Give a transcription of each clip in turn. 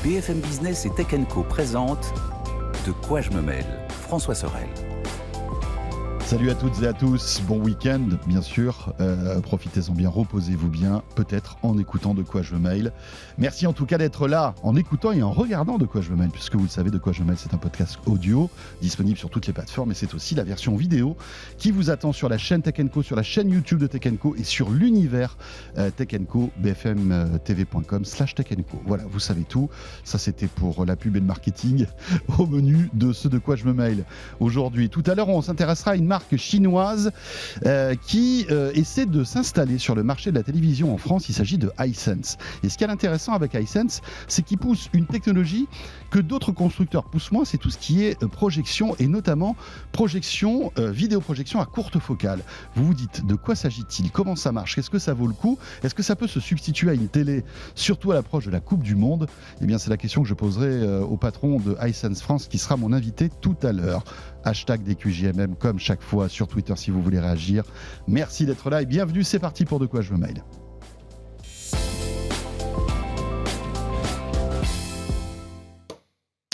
BFM Business et Tech & Co présentent De quoi je me mêle, François Sorel. Salut à toutes et à tous, bon week-end bien sûr, profitez-en bien, reposez-vous bien, peut-être en écoutant De quoi je me mêle. Merci en tout cas d'être là, en écoutant et en regardant De quoi je me mêle, puisque vous le savez, De quoi je me mêle, c'est un podcast audio, disponible sur toutes les plateformes, et c'est aussi la version vidéo qui vous attend sur la chaîne Tech & Co, sur la chaîne YouTube de Tech & Co et sur l'univers Tech & Co, bfmtv.com/Tech & Co. Voilà, vous savez tout, ça c'était pour la pub et le marketing au menu de ce De quoi je me mêle aujourd'hui. Tout à l'heure, on s'intéressera à une marque chinoise qui essaie de s'installer sur le marché de la télévision en France. Il s'agit de Hisense. Et ce qui est intéressant avec Hisense, c'est qu'il pousse une technologie que d'autres constructeurs poussent moins, c'est tout ce qui est projection, et notamment projection, vidéoprojection à courte focale. Vous vous dites, de quoi s'agit-il? Comment ça marche? Est-ce que ça vaut le coup? Est-ce que ça peut se substituer à une télé, surtout à l'approche de la Coupe du Monde? Eh bien, c'est la question que je poserai au patron de Hisense France, qui sera mon invité tout à l'heure. Hashtag DQJMM comme chaque fois sur Twitter si vous voulez réagir. Merci d'être là et bienvenue, c'est parti pour De quoi je me mêle.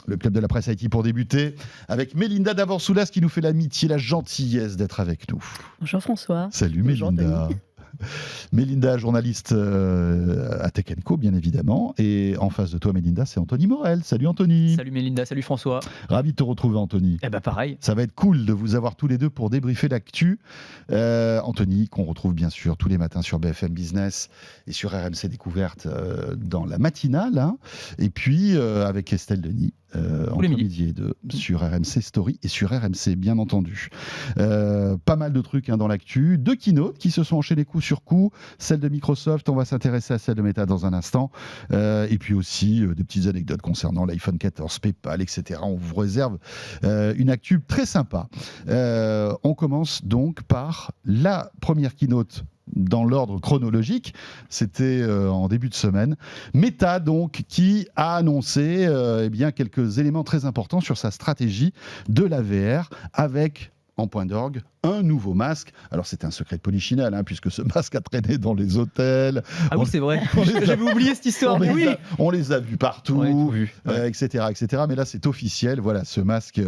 Le club de la presse IT pour débuter avec Mélinda Davorsoulas qui nous fait l'amitié, la gentillesse d'être avec nous. Bonjour François. Salut Bonjour Mélinda. Mélinda, journaliste à Tech & Co, bien évidemment. Et en face de toi, Mélinda, c'est Anthony Morel. Salut Anthony. Salut Mélinda, salut François. Ravi de te retrouver, Anthony. Eh ben pareil. Ça va être cool de vous avoir tous les deux pour débriefer l'actu. Anthony, qu'on retrouve bien sûr tous les matins sur BFM Business et sur RMC Découverte dans la matinale. Hein. Et puis avec Estelle Denis. Entre midi et deux sur RMC Story et sur RMC, bien entendu. Pas mal de trucs dans l'actu. 2 keynotes qui se sont enchaînés coup sur coup. Celle de Microsoft, on va s'intéresser à celle de Meta dans un instant. Et puis aussi des petites anecdotes concernant l'iPhone 14, PayPal, etc. On vous réserve une actu très sympa. On commence donc par la première keynote dans l'ordre chronologique, c'était en début de semaine. Meta, donc, qui a annoncé quelques éléments très importants sur sa stratégie de la VR avec, en point d'orgue, un nouveau masque. Alors c'était un secret de polichinelle, puisque ce masque a traîné dans les hôtels. Ah oui, c'est vrai. J'avais oublié cette histoire. On les a vus partout, etc., etc. Mais là, c'est officiel. Voilà, ce masque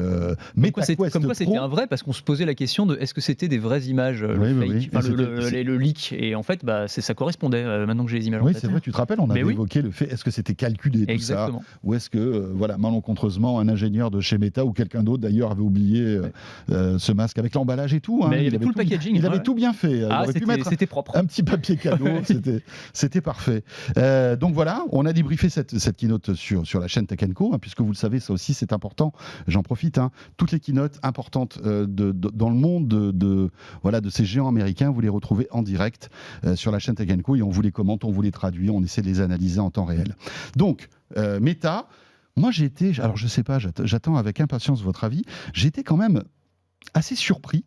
MetaQuest Pro. Comme quoi, c'était un vrai, parce qu'on se posait la question de est-ce que c'était des vraies images, le leak. Et en fait, ça correspondait. Maintenant que j'ai les images. Oui, c'est vrai. Tu te rappelles, on avait évoqué le fait. Est-ce que c'était calculé tout ça, ou est-ce que malencontreusement, un ingénieur de chez Meta ou quelqu'un d'autre d'ailleurs avait oublié ce masque avec l'emballage et tout. Mais il y avait tout le packaging. Il avait tout bien fait. Il aurait pu mettre c'était propre. Un petit papier cadeau. C'était parfait. Donc voilà, on a débriefé cette keynote sur la chaîne Tech & Co, puisque vous le savez, ça aussi c'est important. J'en profite. Toutes les keynotes importantes dans le monde de ces géants américains, vous les retrouvez en direct sur la chaîne Tech & Co, et on vous les commente, on vous les traduit, on essaie de les analyser en temps réel. Donc, Meta, moi j'ai été, alors je sais pas, j'attends avec impatience votre avis, j'ai été quand même assez surpris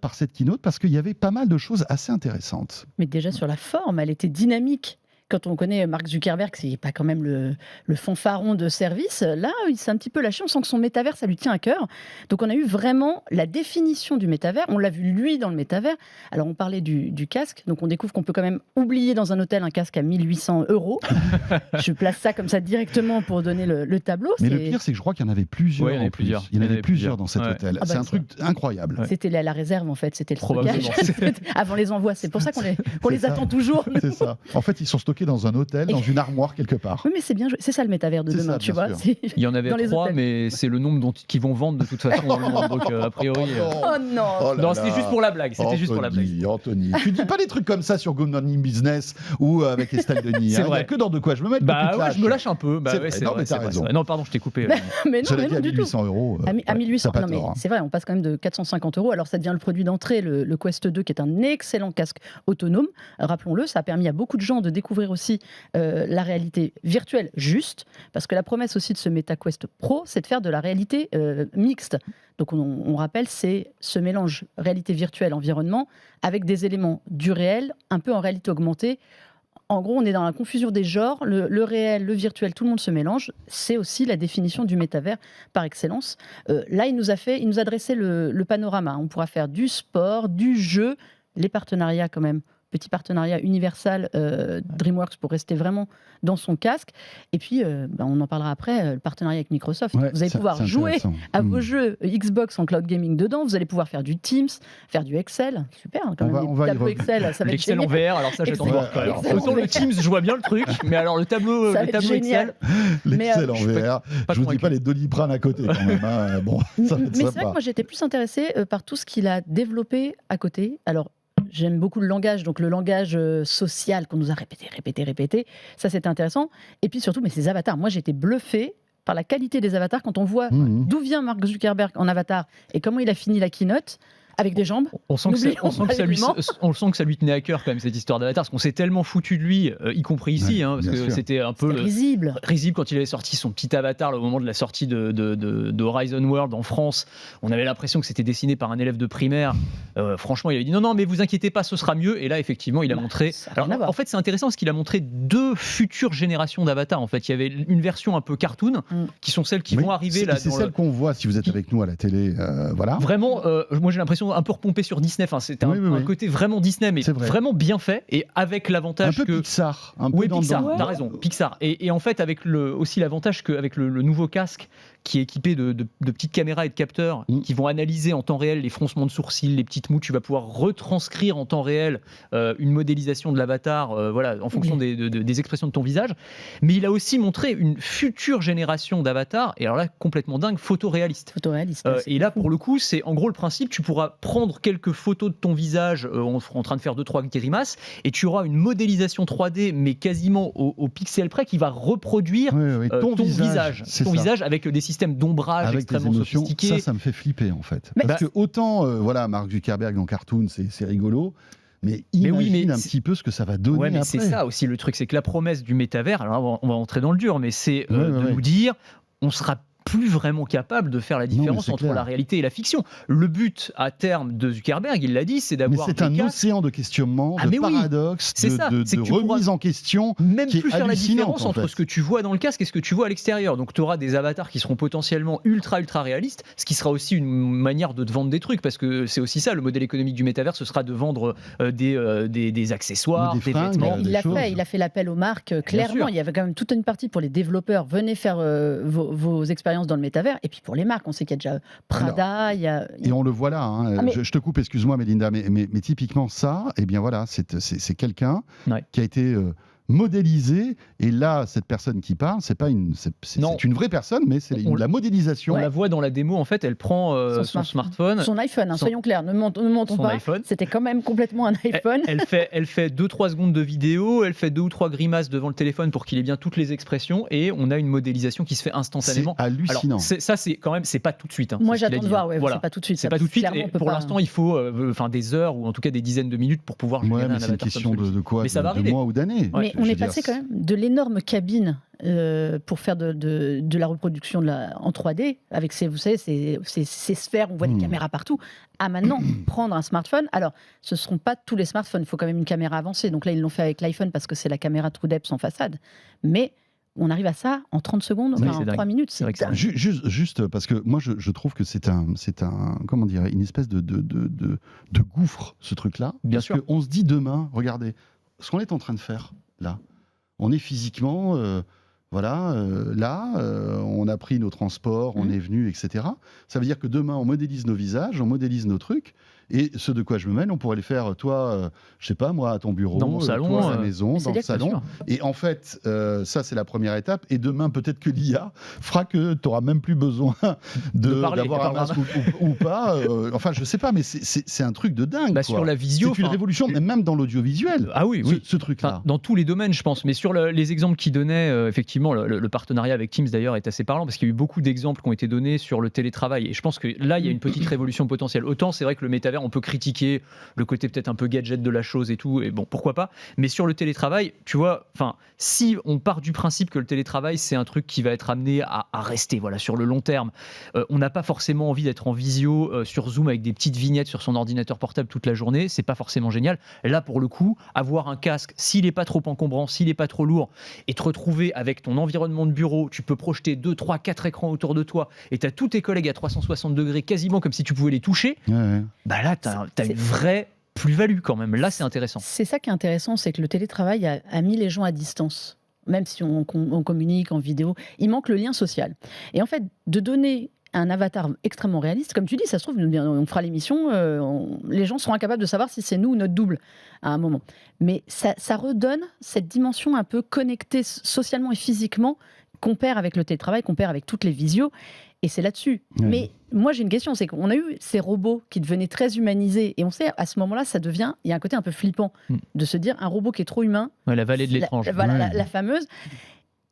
par cette keynote, parce qu'il y avait pas mal de choses assez intéressantes. Mais déjà sur la forme, elle était dynamique. Quand on connaît Mark Zuckerberg, c'est pas quand même le fanfaron de service. Là, il s'est un petit peu lâché. On sent que son métavers, ça lui tient à cœur. Donc, on a eu vraiment la définition du métavers. On l'a vu, lui, dans le métavers. Alors, on parlait du casque. Donc, on découvre qu'on peut quand même oublier dans un hôtel un casque à 1 800 €. Je place ça comme ça directement pour donner le tableau. Mais le pire, c'est que je crois qu'il y en avait plusieurs. Ouais, il y en avait plusieurs dans cet hôtel. C'est un truc incroyable. Ouais. C'était la réserve, en fait. C'était le stockage. Avant les envois. C'est pour ça qu'on les attend toujours. C'est ça. En fait, ils sont stockés dans un hôtel, dans une armoire quelque part. Oui, mais c'est bien, c'est ça le métavers de demain, tu vois. Il y en avait 3, mais c'est le nombre qui vont vendre de toute façon dans le monde. Donc, a priori. Oh non. Non, c'était juste pour la blague. Anthony, tu dis pas des trucs comme ça sur Good Morning Business ou avec Estelle Denis. C'est vrai. Il y a que dans De quoi je me mêle. Je me lâche un peu. Mais t'as raison. Non, pardon, je t'ai coupé. Mais non, à 1 800 €. À 1 800 €. Non, mais c'est vrai, on passe quand même de 450 €. Alors, ça devient le produit d'entrée, le Quest 2, qui est un excellent casque autonome. Rappelons-le, ça a permis à beaucoup de gens de découvrir aussi la réalité virtuelle juste, parce que la promesse aussi de ce MetaQuest Pro, c'est de faire de la réalité mixte. Donc on rappelle, c'est ce mélange réalité virtuelle, environnement, avec des éléments du réel, un peu en réalité augmentée. En gros, on est dans la confusion des genres, le réel, le virtuel, tout le monde se mélange. C'est aussi la définition du métavers par excellence. Là, il nous a dressé le panorama. On pourra faire du sport, du jeu, les partenariats quand même petit partenariat Universal DreamWorks pour rester vraiment dans son casque. Et puis, on en parlera après, le partenariat avec Microsoft. Vous allez pouvoir jouer à vos jeux Xbox en cloud gaming dedans. Vous allez pouvoir faire du Teams, faire du Excel. Super, quand même. On va tableau Excel, ça va être L'Excel en VR, alors ça, j'attends de voir. Autant le Teams, je vois bien le truc, mais alors le tableau Excel. L'Excel en VR, je vous dis pas les Doliprane à côté quand même. Bon, ça va être mais c'est vrai que moi j'étais plus intéressée par tout ce qu'il a développé à côté. Alors j'aime beaucoup le langage, donc le langage social qu'on nous a répété. Ça c'était intéressant. Et puis surtout, mais ces avatars, moi j'étais bluffée par la qualité des avatars quand on voit d'où vient Mark Zuckerberg en avatar et comment il a fini la keynote. Avec des jambes. On sent que ça lui tenait à cœur quand même cette histoire d'Avatar, parce qu'on s'est tellement foutu de lui, y compris ici, parce que sûr. C'était un peu risible quand il avait sorti son petit Avatar au moment de la sortie de Horizon World en France. On avait l'impression que c'était dessiné par un élève de primaire. Franchement, il avait dit non, mais vous inquiétez pas, ce sera mieux. Et là, effectivement, il a montré. Alors, en fait, c'est intéressant parce qu'il a montré 2 futures générations d'Avatar. En fait, il y avait une version un peu cartoon, qui sont celles qui vont arriver là. C'est celle qu'on voit si vous êtes avec nous à la télé. Voilà. Vraiment, moi j'ai l'impression un peu repompé sur Disney. Enfin, c'était un côté vraiment Disney, mais vraiment bien fait et avec l'avantage un peu Pixar, un peu Pixar. T'as raison, Pixar. Et en fait, avec aussi l'avantage qu'avec le nouveau casque qui est équipé de petites caméras et de capteurs qui vont analyser en temps réel les froncements de sourcils, les petites moue, tu vas pouvoir retranscrire en temps réel une modélisation de l'avatar, en fonction des expressions de ton visage. Mais il a aussi montré une future génération d'avatars, et alors là complètement dingue, photoréaliste. Et là pour le coup, c'est en gros le principe, tu pourras prendre quelques photos de ton visage en train de faire 2-3 grimaces, et tu auras une modélisation 3D mais quasiment au pixel près qui va reproduire ton visage avec des systèmes d'ombrage avec extrêmement sophistiqués. Ça me fait flipper en fait. Parce que autant Mark Zuckerberg en cartoon, c'est rigolo. Mais imagine un petit peu ce que ça va donner après. C'est ça aussi le truc, c'est que la promesse du métavers, alors on va entrer dans le dur, mais c'est de nous dire, on sera plus vraiment capable de faire la différence entre la réalité et la fiction. Le but à terme de Zuckerberg, il l'a dit, c'est d'avoir océan de questionnements, de paradoxes, de remise en question, même qui plus est faire la différence en fait. entre ce que tu vois dans le casque et ce que tu vois à l'extérieur. Donc tu auras des avatars qui seront potentiellement ultra réalistes, ce qui sera aussi une manière de te vendre des trucs, parce que c'est aussi ça le modèle économique du métavers, ce sera de vendre des accessoires, des vêtements. Il a fait l'appel aux marques clairement. Il y avait quand même toute une partie pour les développeurs. Venez faire vos expériences dans le métavers, et puis pour les marques, on sait qu'il y a déjà Prada, et on le voit là. Je te coupe, excuse-moi, Mélinda, mais typiquement ça, c'est quelqu'un qui a été modélisé, et là cette personne qui parle, c'est une vraie personne, mais c'est la modélisation. On la voit dans la démo, en fait, elle prend son smartphone, son iPhone, soyons clairs, ne mentons pas, c'était quand même complètement un iPhone. Elle fait 2-3 secondes de vidéo, elle fait 2 ou 3 grimaces devant le téléphone pour qu'il ait bien toutes les expressions, et on a une modélisation qui se fait instantanément. C'est hallucinant. Alors, ça c'est quand même, c'est pas tout de suite. Moi j'attends de voir, c'est pas tout de suite. C'est pas tout de suite, et pour l'instant il faut des heures, ou en tout cas des dizaines de minutes pour pouvoir générer un avatar. C'est une question de quoi, de mois ou d'années. Mais on est passé quand même de l'énorme cabine pour faire de la reproduction en 3D, avec ces sphères, on voit des caméras partout, à maintenant prendre un smartphone. Alors, ce ne seront pas tous les smartphones, il faut quand même une caméra avancée. Donc là, ils l'ont fait avec l'iPhone parce que c'est la caméra TrueDepth en façade. Mais on arrive à ça en 30 secondes, en 3 minutes. C'est juste parce que moi, je trouve que c'est comment dire, une espèce de gouffre, ce truc-là. Bien sûr. Parce qu'on se dit demain, regardez, ce qu'on est en train de faire, là, on est physiquement, on a pris nos transports, on est venu, etc. Ça veut dire que demain, on modélise nos visages, on modélise nos trucs, et ce de quoi je me mêle, on pourrait le faire, toi, je sais pas, moi, à ton bureau, dans mon salon, toi, à la maison, dans le salon. Et en fait, ça, c'est la première étape. Et demain, peut-être que l'IA fera que tu n'auras même plus besoin d'avoir un masque ou pas. Enfin, je sais pas, mais c'est un truc de dingue. Sur la visio, c'est une révolution, même dans l'audiovisuel. Ah oui. Ce truc-là. Dans tous les domaines, je pense. Mais sur les exemples qu'il donnait, effectivement, le partenariat avec Teams, d'ailleurs, est assez parlant, parce qu'il y a eu beaucoup d'exemples qui ont été donnés sur le télétravail. Et je pense que là, il y a une petite révolution potentielle. Autant, c'est vrai que le métavers, on peut critiquer le côté peut-être un peu gadget de la chose et tout, et bon, pourquoi pas. Mais sur le télétravail, tu vois, si on part du principe que le télétravail, c'est un truc qui va être amené à rester, sur le long terme, on n'a pas forcément envie d'être en visio sur Zoom avec des petites vignettes sur son ordinateur portable toute la journée, c'est pas forcément génial. Là, pour le coup, avoir un casque, s'il n'est pas trop encombrant, s'il n'est pas trop lourd, et te retrouver avec ton environnement de bureau, tu peux projeter 2, 3, 4 écrans autour de toi, et tu as tous tes collègues à 360 degrés, quasiment comme si tu pouvais les toucher, là, tu as une vraie plus-value quand même. Là, c'est intéressant. C'est ça qui est intéressant, c'est que le télétravail a mis les gens à distance. Même si on communique en vidéo, il manque le lien social. Et en fait, de donner un avatar extrêmement réaliste, comme tu dis, ça se trouve, on fera l'émission, les gens seront incapables de savoir si c'est nous ou notre double à un moment. Mais ça redonne cette dimension un peu connectée socialement et physiquement qu'on perd avec le télétravail, qu'on perd avec toutes les visios. Et c'est là-dessus. Oui. Mais moi, j'ai une question, c'est qu'on a eu ces robots qui devenaient très humanisés. Et on sait, à ce moment-là, il y a un côté un peu flippant de se dire, un robot qui est trop humain. Ouais, la vallée de l'étrange. La fameuse.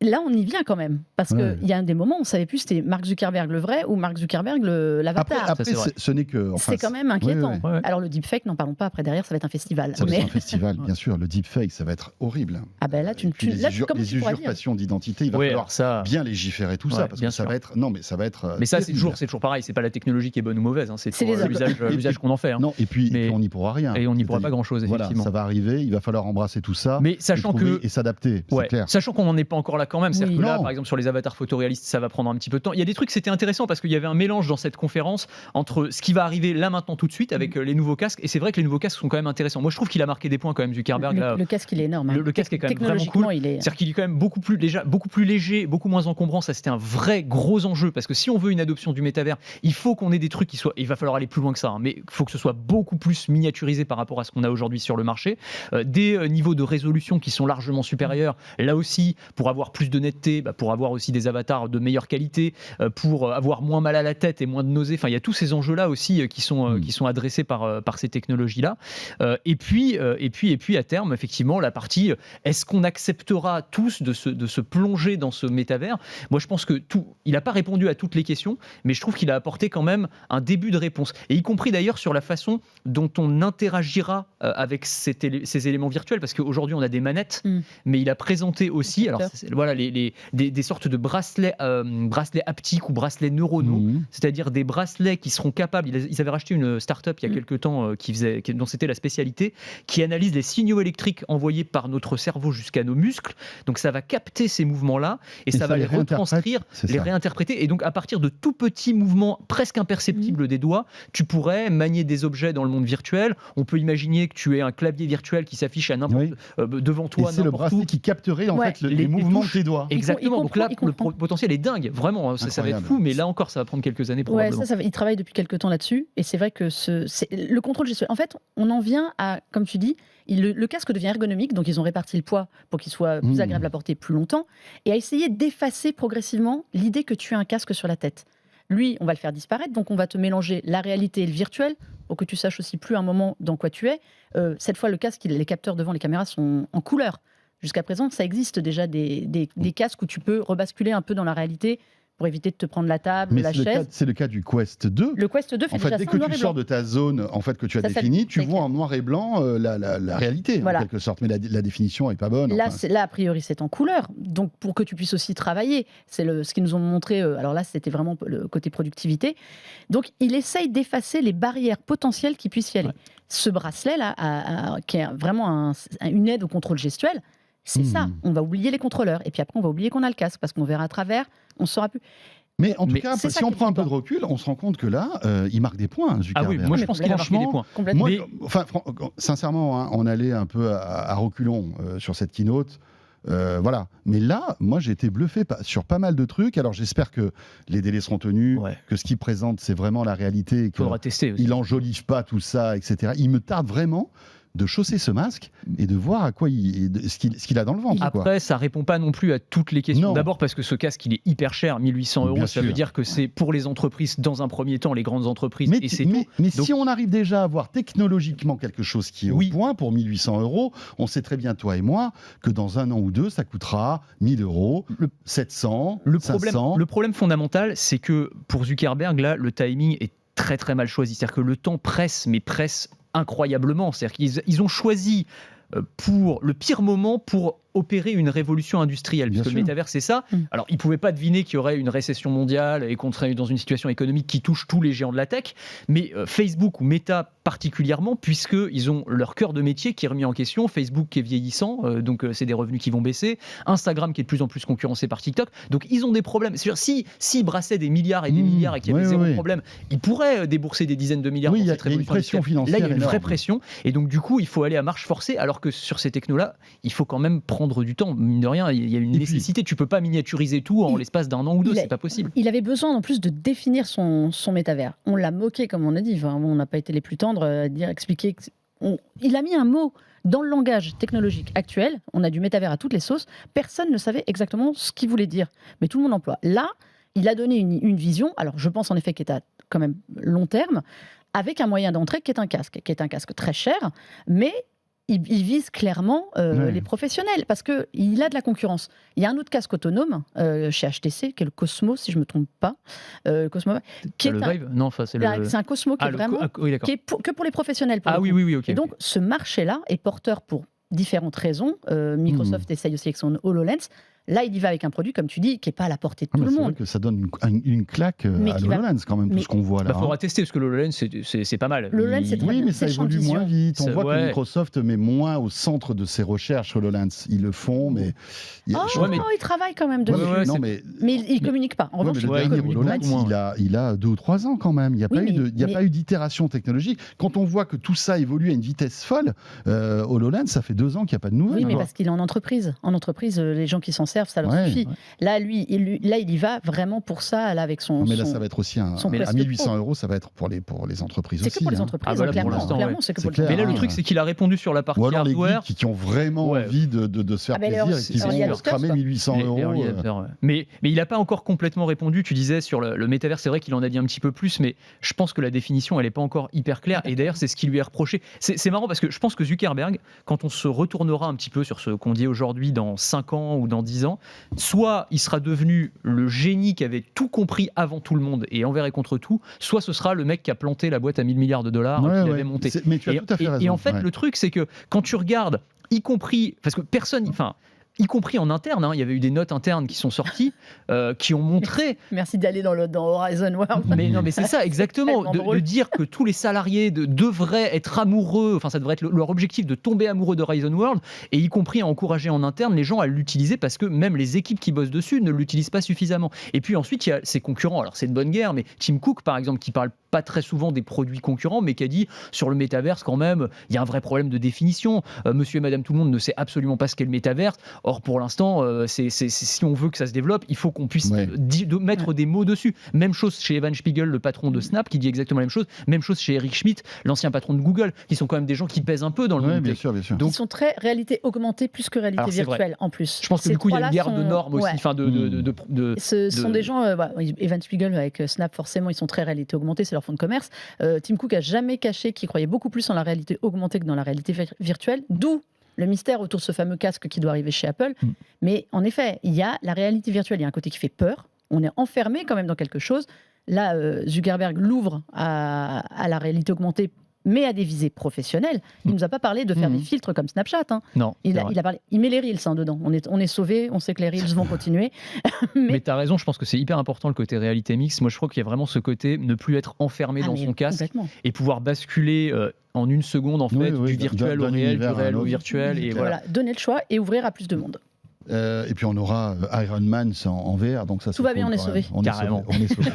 Là, on y vient quand même. Parce qu'il y a des moments où on ne savait plus si c'était Mark Zuckerberg le vrai ou Mark Zuckerberg l'avatar. Après, ce n'est que... c'est quand même inquiétant. Ouais. Alors, le deepfake, n'en parlons pas. Après, derrière, ça va être un festival. Ça va être un festival, bien sûr. Le deepfake, ça va être horrible. Ah ben là, les usurpations d'identité, il va falloir bien légiférer tout ça. Parce que ça va être... Non, mais ça va être... Mais ça, c'est toujours pareil. C'est pas la technologie qui est bonne ou mauvaise. C'est l'usage qu'on en fait. Non, et puis on n'y pourra rien. Et on n'y pourra pas grand-chose, effectivement. Voilà, ça va arriver. Il va falloir embrasser tout ça. Mais sachant et s'adapter, c'est clair. Sachant qu'on n'en est pas encore là quand même. C'est-à-dire que là, par exemple, sur les avatars photoréalistes, ça va prendre un petit peu de temps. Il y a des trucs, c'était intéressant parce qu'il y avait un mélange dans cette conférence entre ce qui va arriver là maintenant tout de suite avec les nouveaux casques. Et c'est vrai que les nouveaux casques sont quand même intéressants. Moi, je trouve qu'il a marqué des points quand même, Zuckerberg. Le casque, il est énorme. Le casque est quand même vraiment cool. C'est-à-dire qu'il est quand même beaucoup plus léger, beaucoup moins encombrant. Ça, c'était un vrai gros enjeu parce que si on veut une adoption du métavers, il faut qu'on ait des trucs qui soient. Il va falloir aller plus loin que ça, mais il faut que ce soit beaucoup plus miniaturisé par rapport à ce qu'on a aujourd'hui sur le marché. Des niveaux de résolution qui sont largement supérieurs. Là aussi, pour avoir plus de netteté, pour avoir aussi des avatars de meilleure qualité, pour avoir moins mal à la tête et moins de nausées. Enfin, il y a tous ces enjeux-là aussi qui sont adressés par ces technologies-là. Et puis à terme, effectivement, la partie est-ce qu'on acceptera tous de se plonger dans ce métavers ? Moi, je pense que il n'a pas répondu à toutes les questions, mais je trouve qu'il a apporté quand même un début de réponse. Et y compris d'ailleurs sur la façon dont on interagira avec ces éléments virtuels, parce qu'aujourd'hui, on a des manettes, mais il a présenté aussi, alors voilà, des sortes de bracelets haptiques ou bracelets neuronaux, c'est-à-dire des bracelets qui seront capables. Ils avaient racheté une start-up il y a quelques temps dont c'était la spécialité, qui analyse les signaux électriques envoyés par notre cerveau jusqu'à nos muscles. Donc ça va capter ces mouvements-là et ça va les retranscrire, les réinterpréter. Et donc à partir de tout petits mouvements presque imperceptibles des doigts, tu pourrais manier des objets dans le monde virtuel. On peut imaginer que tu aies un clavier virtuel qui s'affiche à n'importe devant toi. Et c'est le bracelet qui capterait en fait les mouvements de tes doigts. Exactement. Donc là, le potentiel est dingue, vraiment. Ça va être fou, mais là encore, ça va prendre quelques années probablement. Il travaille depuis quelques temps là-dessus, et c'est vrai que le contrôle gestuel. En fait, on en vient à, comme tu dis, le casque devient ergonomique, donc ils ont réparti le poids pour qu'il soit plus agréable à porter plus longtemps, et à essayer d'effacer progressivement l'idée que tu as un casque sur la tête. Lui, on va le faire disparaître, donc on va te mélanger la réalité et le virtuel pour que tu saches aussi plus un moment dans quoi tu es. Cette fois, le casque, les capteurs devant les caméras sont en couleur. Jusqu'à présent, ça existe déjà des casques où tu peux rebasculer un peu dans la réalité pour éviter de te prendre la table, la chaise. C'est le cas du Quest 2. Le Quest 2 fait en fait, déjà dès ça que en noir tu et sors blanc. de ta zone que tu as définie, tu vois en noir et blanc la réalité, en quelque sorte. Mais la définition n'est pas bonne. Là, a priori, c'est en couleur. Donc, pour que tu puisses aussi travailler, c'est ce qu'ils nous ont montré. Alors là, c'était vraiment le côté productivité. Donc, il essaye d'effacer les barrières potentielles qui puissent y aller. Ce bracelet-là, qui est vraiment une aide au contrôle gestuel, c'est ça. On va oublier les contrôleurs. Et puis après, on va oublier qu'on a le casque parce qu'on verra à travers, on ne saura plus. Mais en tout cas, si on prend un peu de recul, on se rend compte que là, il marque des points, Zuckerberg. Ah oui, moi je pense qu'il a marqué des points. Moi, sincèrement, on allait un peu à reculons sur cette keynote. Voilà. Mais là, moi, j'ai été bluffé sur pas mal de trucs. Alors, j'espère que les délais seront tenus, que ce qu'il présente, c'est vraiment la réalité. Il faudra tester aussi. Il n'enjolive pas tout ça, etc. Il me tarde vraiment de chausser ce masque et de voir à quoi ce qu'il a dans le ventre. Après, ça répond pas non plus à toutes les questions. D'abord parce que ce casque, il est hyper cher, 1 800 €. Ça veut dire que c'est pour les entreprises, dans un premier temps, les grandes entreprises, et c'est tout. Mais si on arrive déjà à avoir technologiquement quelque chose qui est au point pour 1 800 €, on sait très bien, toi et moi, que dans 1 an ou 2, ça coûtera 1 000 €, 700, 500. Le problème fondamental, c'est que pour Zuckerberg, là, le timing est très très mal choisi. C'est-à-dire que le temps presse, mais presse incroyablement. C'est-à-dire qu'ils ont choisi pour le pire moment pour opérer une révolution industrielle, Bien puisque sûr. le métavers, c'est ça. Alors, ils ne pouvaient pas deviner qu'il y aurait une récession mondiale et qu'on serait dans une situation économique qui touche tous les géants de la tech, mais Facebook ou Meta particulièrement, puisqu'ils ont leur cœur de métier qui est remis en question, Facebook qui est vieillissant, donc c'est des revenus qui vont baisser, Instagram qui est de plus en plus concurrencé par TikTok, donc ils ont des problèmes. C'est-à-dire, s'ils brassaient des milliards et des milliards et qu'il y avait zéro problème, ils pourraient débourser des dizaines de milliards Oui, dans il y a cette une révolution pression industrielle. financière Là, il y a une vraie énorme. pression, et donc du coup, il faut aller à marche forcée, alors que sur ces technos-là, il faut quand même prendre du temps. Mine de rien, il y a une Et nécessité. Tu peux pas miniaturiser tout en l'espace d'un an ou deux, c'est pas possible. Il avait besoin en plus de définir son métavers. On l'a moqué, comme on a dit. Enfin, on n'a pas été les plus tendres à dire, expliquer. Il a mis un mot dans le langage technologique actuel. On a du métavers à toutes les sauces. Personne ne savait exactement ce qu'il voulait dire, mais tout le monde l'emploie. Là, il a donné une vision. Alors, je pense en effet qu'elle est à quand même long terme, avec un moyen d'entrée qui est un casque très cher, mais il vise clairement les professionnels parce qu'il a de la concurrence. Il y a un autre casque autonome chez HTC, qui est le Cosmo, si je ne me trompe pas. Cosmo, qui est Le un, Vive ? Non, enfin, c'est le... c'est un Cosmo qui est vraiment oui, d'accord. qui est que pour les professionnels. Pour Ah le oui, coup. oui, oui, ok. Et donc, ce marché-là est porteur pour différentes raisons. Microsoft essaye aussi avec son HoloLens. Là, il y va avec un produit, comme tu dis, qui n'est pas à la portée de tout le C'est monde. vrai que ça donne une claque Mais à qui va- l'HoloLens quand même, tout mais- ce qu'on voit là. Il faudra tester, parce que le HoloLens, c'est pas mal. Le HoloLens, c'est très Oui, bien, mais c'est ça champ de évolue moins vision. vite. On C'est- voit que ouais. Microsoft met moins au centre de ses recherches HoloLens. Ils le font, mais... Oh, Ouais, mais- il travaille quand même Ouais, dessus. mais- non, c'est- mais... Mais il ne communique pas. En Ouais, revanche, mais le Ouais, il dernier communique HoloLens, beaucoup moins. il a 2 ou 3 ans quand même. Il n'y a, Oui, pas eu d'itération technologique. Quand on voit que tout ça évolue à une vitesse folle, HoloLens, ça fait 2 ans qu'il n'y a pas de nouvelles. oui, mais quoi. parce qu'il est en entreprise. En entreprise, les gens qui s'en servent, ça leur Ouais, suffit. ouais. Là, il y va vraiment pour ça, là, avec son. Non, mais là, son- ça va être aussi son à Quest 1800 Pro. €, ça va être pour les entreprises C'est aussi. que pour les hein. entreprises, Ah, voilà, pour clairement. l'instant, Clairement, ouais. c'est que C'est pour clair. les Mais là, le Ah, truc, ouais. c'est qu'il a répondu sur la partie Ou alors les hardware. geeks qui ont vraiment Ouais. envie de se faire Ah, ben, plaisir alors, et qui early vont adopters, cramer quoi. 1800 Les €. early adopters, ouais. Mais il n'a pas encore complètement répondu. Tu disais sur le métavers, c'est vrai qu'il en a dit un petit peu plus, mais je pense que la définition, elle n'est pas encore hyper claire. Et d'ailleurs, c'est ce qui lui est reproché. C'est marrant parce que je pense que Zuckerberg, quand on se retournera un petit peu sur ce qu'on dit aujourd'hui dans 5 ans ou dans 10 ans, soit il sera devenu le génie qui avait tout compris avant tout le monde et envers et contre tout, soit ce sera le mec qui a planté la boîte à 1000 milliards de dollars Ouais, qu'il ouais. avait monté. Mais tu as tout à fait raison. Et en fait, ouais. le truc, c'est que quand tu regardes, y compris, parce que personne, enfin, y compris en interne, hein, il y avait eu des notes internes qui sont sorties, qui ont montré. Merci d'aller dans Horizon World. Mais non, mais c'est ça exactement, tellement de drôle. dire que tous les salariés devraient être amoureux, enfin ça devrait être leur objectif de tomber amoureux d'Horizon World, et y compris à encourager en interne les gens à l'utiliser parce que même les équipes qui bossent dessus ne l'utilisent pas suffisamment. Et puis ensuite il y a ses concurrents. Alors c'est de bonne guerre, mais Tim Cook par exemple qui parle pas très souvent des produits concurrents, mais qui a dit sur le métaverse quand même, il y a un vrai problème de définition. Monsieur et Madame tout le monde ne sait absolument pas ce qu'est le métaverse. Or pour l'instant, si on veut que ça se développe, il faut qu'on puisse mettre des mots dessus. Même chose chez Evan Spiegel, le patron de Snap, qui dit exactement la même chose. Même chose chez Eric Schmidt, l'ancien patron de Google, qui sont quand même des gens qui pèsent un peu dans le Ouais, monde bien tech. sûr, bien sûr. Donc, Ils sont très réalité augmentée plus que réalité Alors, c'est vrai. virtuelle en plus. je pense que Ces du coup, il y a une trois-là guerre de sont- normes aussi. ouais. Enfin, Ce sont de- des gens, Evan Spiegel avec Snap, forcément, ils sont très réalité augmentée, c'est leur fonds de commerce. Tim Cook a jamais caché qu'il croyait beaucoup plus en la réalité augmentée que dans la réalité virtuelle, d'où le mystère autour de ce fameux casque qui doit arriver chez Apple. Mais en effet, il y a la réalité virtuelle, il y a un côté qui fait peur, on est enfermé quand même dans quelque chose. Là, Zuckerberg l'ouvre à la réalité augmentée, mais à des visées professionnelles. Il ne nous a pas parlé de faire des filtres comme Snapchat. Hein. Non, Il c'est a, vrai. il a parlé, il met les Reels dedans. On est sauvé, on sait que les Reels vont continuer. Mais tu as raison, je pense que c'est hyper important le côté réalité mixte. Moi, je crois qu'il y a vraiment ce côté ne plus être enfermé dans mais son casque complètement. et pouvoir basculer en une seconde en fait, Oui, du virtuel d'un au réel, du univers à un réel au autre. virtuel. Et voilà. Voilà, donner le choix et ouvrir à plus de monde. Et puis on aura Iron Man en VR, donc ça Tout va bien, on est sauvés. Carrément. On est sauvés.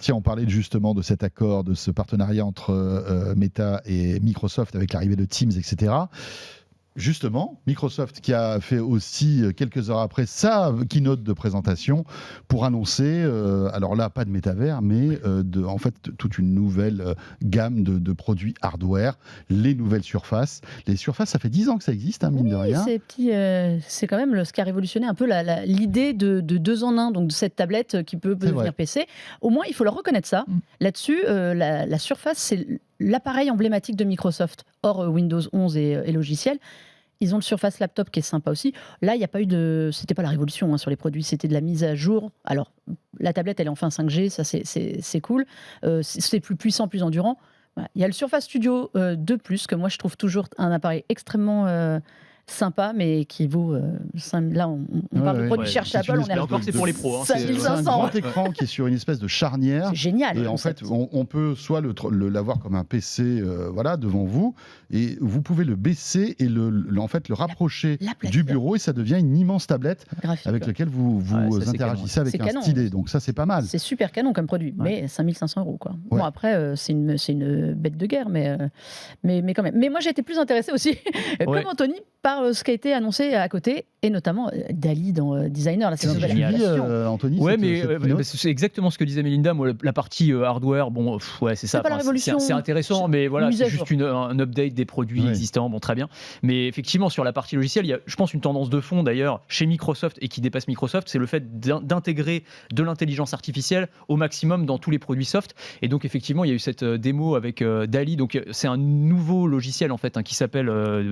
Tiens, on parlait justement de cet accord, de ce partenariat entre Meta et Microsoft avec l'arrivée de Teams, etc. Justement, Microsoft qui a fait aussi quelques heures après sa keynote de présentation pour annoncer, alors là pas de métavers, mais en fait toute une nouvelle gamme de produits hardware, les nouvelles surfaces. Les surfaces, ça fait 10 ans que ça existe, hein, mine de rien. C'est quand même ce qui a révolutionné un peu l'idée de 2 en 1, donc de cette tablette qui peut devenir vrai. PC. Au moins, il faut leur reconnaître ça. Là-dessus, la Surface, c'est l'appareil emblématique de Microsoft, hors Windows 11 et logiciels. Ils ont le Surface Laptop qui est sympa aussi. Là, il n'y a pas eu de... C'était pas la révolution sur les produits, c'était de la mise à jour. Alors, la tablette, elle est enfin 5G, ça c'est cool. C'est plus puissant, plus endurant. Voilà. Il y a le Surface Studio 2 Plus, que moi je trouve toujours un appareil extrêmement sympa, mais qui vaut. Là, on parle de produits chers chez Apple, on est à encore, c'est pour les pros. Hein, 5500. C'est un grand écran qui est sur une espèce de charnière. C'est génial. Et en fait, on peut soit l'avoir comme un PC devant vous, et vous pouvez le baisser et en fait, le rapprocher du bureau, et ça devient une immense tablette graphique, avec laquelle vous interagissez avec un stylet. Donc ça, c'est pas mal. C'est super canon comme produit, mais 5500 €. Quoi. Ouais. Bon, après, c'est une bête de guerre, mais quand même. Mais moi, j'ai été plus intéressée aussi, comme Anthony, par ce qui a été annoncé à côté, et notamment Dali dans Designer. Là, c'est une nouvelle application. Anthony, ouais, mais c'est exactement ce que disait Mélinda. Moi, la partie hardware, bon, c'est ça. C'est pas la révolution. C'est intéressant, mais voilà, c'est juste jour. un update des produits existants. Bon, très bien. Mais effectivement, sur la partie logicielle, il y a, je pense, une tendance de fond d'ailleurs chez Microsoft et qui dépasse Microsoft, c'est le fait d'intégrer de l'intelligence artificielle au maximum dans tous les produits soft. Et donc, effectivement, il y a eu cette démo avec Dali. Donc, c'est un nouveau logiciel en fait qui s'appelle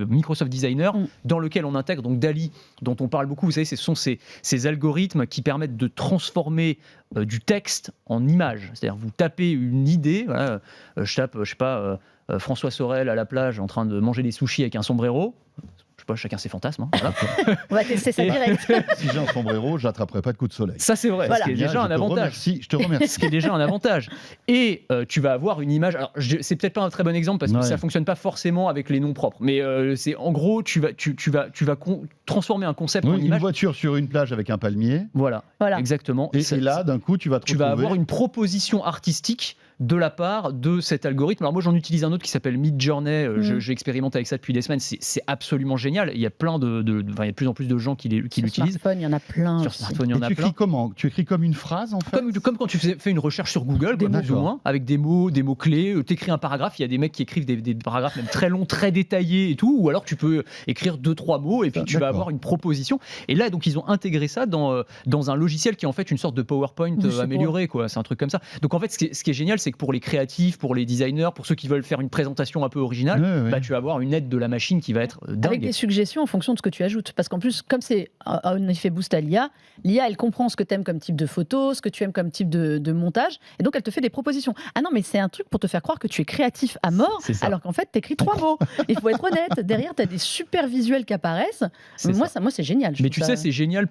Microsoft Designer, dans lequel on intègre donc Dali, dont on parle beaucoup. Vous savez, ce sont ces algorithmes qui permettent de transformer du texte en image. C'est-à-dire, vous tapez une idée. Voilà, je tape, je sais pas, François Sorel à la plage en train de manger des sushis avec un sombrero. Je sais pas, chacun ses fantasmes. Hein, voilà. On va tester ça direct. Si j'ai un sombrero, je n'attraperai pas de coup de soleil. Ça, c'est vrai. Voilà. Ce qui est déjà un avantage. Je te remercie. Ce qui est déjà un avantage. Et tu vas avoir une image. Alors, c'est peut-être pas un très bon exemple parce que ça fonctionne pas forcément avec les noms propres. Mais c'est en gros, tu vas transformer un concept en image. Une voiture sur une plage avec un palmier. Voilà. Exactement. Et là, d'un coup, tu vas avoir une proposition artistique de la part de cet algorithme. Alors moi, j'en utilise un autre qui s'appelle Midjourney. J'ai expérimenté avec ça depuis des semaines. C'est absolument génial. Il y a il y a de plus en plus de gens qui l'utilisent. Sur smartphone, il y en a plein. Sur smartphone, il y en a plein. Tu écris comment ? Tu écris comme une phrase, en fait ? Comme quand tu fais une recherche sur Google, plus ou moins, avec des mots-clés. Tu écris un paragraphe. Il y a des mecs qui écrivent des paragraphes même très longs, très détaillés et tout. Ou alors, tu peux écrire 2-3 mots et puis tu vas avoir une proposition. Et là, donc, ils ont intégré ça dans un logiciel qui est en fait une sorte de PowerPoint amélioré. C'est un truc comme ça. Donc, en fait, ce qui est génial, c'est que pour les créatifs, pour les designers, pour ceux qui veulent faire une présentation un peu originale, tu vas avoir une aide de la machine qui va être dingue. Avec des suggestions en fonction de ce que tu ajoutes. Parce qu'en plus, comme c'est un effet boost à l'IA, elle comprend ce que tu aimes comme type de photo, ce que tu aimes comme type de montage, et donc elle te fait des propositions. Ah non, mais c'est un truc pour te faire croire que tu es créatif à mort, alors qu'en fait, tu écris 3 mots. Il faut être honnête. Derrière, tu as des super visuels qui apparaissent. Moi, c'est génial. Mais tu sais, c'est génial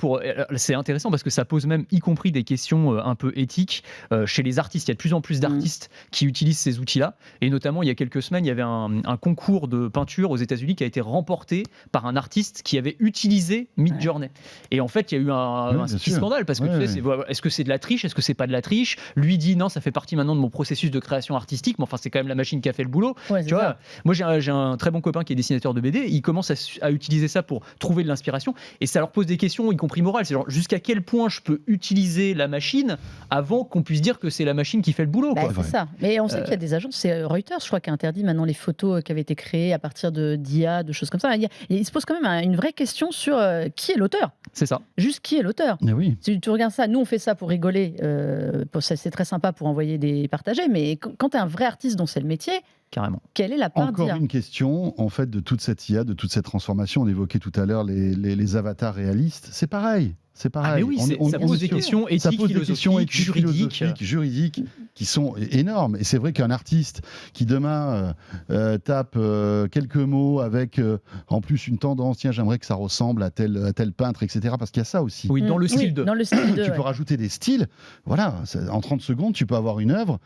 c'est intéressant parce que ça pose même, y compris des questions un peu éthiques chez les artistes. Il y a de plus en plus d'artistes qui utilisent ces outils-là. Et notamment, il y a quelques semaines, il y avait un concours de peinture aux États-Unis qui a été remporté par un artiste qui avait utilisé Midjourney. Et en fait, il y a eu un petit scandale parce que tu sais, est-ce que c'est de la triche ? Est-ce que c'est pas de la triche ? Lui dit non, ça fait partie maintenant de mon processus de création artistique. Mais enfin, c'est quand même la machine qui a fait le boulot. Tu vois, moi, j'ai un très bon copain qui est dessinateur de BD. Il commence à utiliser ça pour trouver de l'inspiration. Et ça leur pose des questions, y compris morales. C'est genre, jusqu'à quel point je peux utiliser la machine avant qu'on puisse dire que c'est la machine qui fait le boulot. C'est ça. Mais on sait qu'il y a des agences, c'est Reuters, je crois, qui a interdit maintenant les photos qui avaient été créées à partir d'IA, de choses comme ça. Il se pose quand même une vraie question sur qui est l'auteur. C'est ça. Juste qui est l'auteur. Oui. Si tu regardes ça, nous on fait ça pour rigoler, c'est très sympa pour envoyer des partagés, mais quand tu es un vrai artiste dont c'est le métier, carrément. Quelle est la part Encore d'IA ? une question, en fait, de toute cette IA, de toute cette transformation. On évoquait tout à l'heure les avatars réalistes. C'est pareil. C'est pareil. Ah mais oui, ça pose des questions éthiques, philosophiques, juridiques qui sont énormes. Et c'est vrai qu'un artiste qui demain tape quelques mots avec en plus une tendance, tiens, j'aimerais que ça ressemble à tel peintre, etc. Parce qu'il y a ça aussi. Oui, dans le style de. Tu peux rajouter des styles. Voilà, en 30 secondes, tu peux avoir une œuvre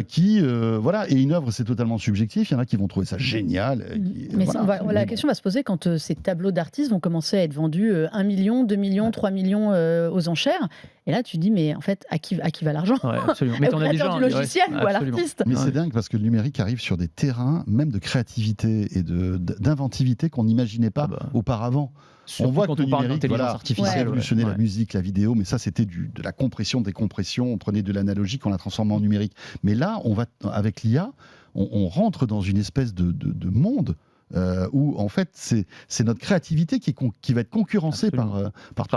qui, voilà, et une œuvre, c'est totalement subjectif. Il y en a qui vont trouver ça génial. Mais la question va se poser quand ces tableaux d'artistes vont commencer à être vendus 1 million, 2 millions, 3 millions aux enchères. Et là, tu dis, mais en fait, à qui va l'argent ? Mais au créateur du logiciel ou à l'artiste ? Mais c'est dingue parce que le numérique arrive sur des terrains, même de créativité et d'inventivité qu'on n'imaginait pas auparavant. Surtout on voit que le numérique a révolutionné la musique, la vidéo, mais ça, c'était de la compression, décompression. On prenait de l'analogique, on l'a transformé en numérique. Mais là, avec l'IA, on rentre dans une espèce de monde où en fait c'est notre créativité qui va être concurrencée par